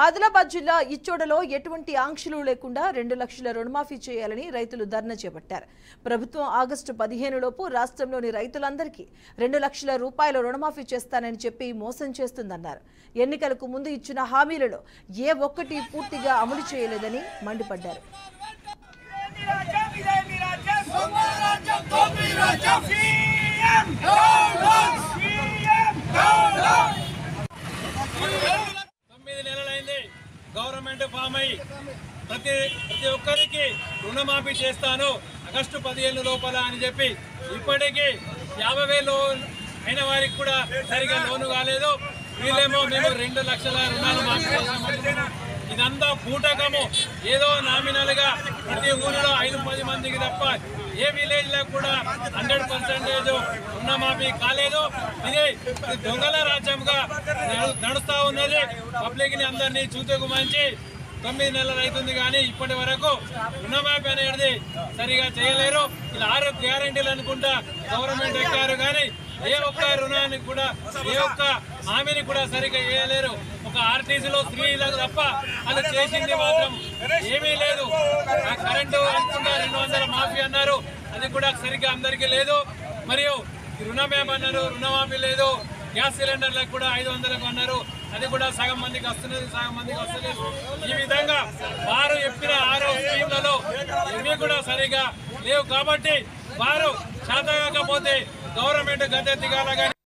ఆదిలాబాద్ జిల్లా ఇచ్చోడలో ఎటువంటి ఆంక్షలు లేకుండా 2 లక్షల రుణమాఫీ చేయాలని రైతులు ధర్నా చేపట్టారు. ప్రభుత్వం ఆగస్టు 15 లోపు రాష్ట్రంలోని రైతులందరికీ 2 లక్షల రూపాయల రుణమాఫీ చేస్తానని చెప్పి మోసం చేస్తుందన్నారు. ఎన్నికలకు ముందు ఇచ్చిన హామీలలో ఏ ఒక్కటి పూర్తిగా అమలు చేయలేదని మండిపడ్డారు. గవర్నమెంట్ ఫామ్ అయ్యి ప్రతి ఒక్కరికి రుణమాఫీ చేస్తాను ఆగస్టు 15 లోపల అని చెప్పి ఇప్పటికీ 50,000 అయిన వారికి కూడా సరిగా లోను కాలేదు. వీళ్ళేమో మేము 2 లక్షల రుణాలు మాఫీ చేస్తామంటున్నాం. ఇదంతా పూటకము. ఏదో నామినల్ గా ప్రతి ఊరిలో 5-10 మందికి తప్ప ఏ విలేజ్ లో కూడా 100% రుణమాఫీ కాలేదు. ఇది దొంగల రాజ్యంగా నడుస్తా ఉన్నది. పబ్లిక్ ని అందరినీ చూతగుమంచి 9 నెలలు అవుతుంది కానీ ఇప్పటి వరకు రుణమాఫీ అనేది సరిగా చేయలేరు. ఇలా 6 గ్యారెంటీలు అనుకుంటా గవర్నమెంట్ ఎక్కారు కానీ ఏ ఒక్క రుణానికి కూడా ఏ ఒక్క హామీని కూడా సరిగా చేయలేరు. ఒక ఆర్టీసీలో స్త్రీలకు తప్ప అది చేసింది మాత్రం ఏమీ లేదు. కరెంటు అనుకుంటా 200 మాఫీ అన్నారు, అది కూడా సరిగ్గా అందరికీ లేదు. మరియు రుణమేమన్నారు, రుణమాఫీ లేదు. గ్యాస్ సిలిండర్లకు కూడా 500కు అన్నారు, అది కూడా సగం మందికి వస్తున్నది, సగం మందికి వస్తలేదు. ఈ విధంగా వారు చెప్పిన 6 స్కీమ్లలో ఇవి కూడా సరిగా లేవు. కాబట్టి వారు చేతకాకపోతే గవర్నమెంట్ గద్దె దిగాల.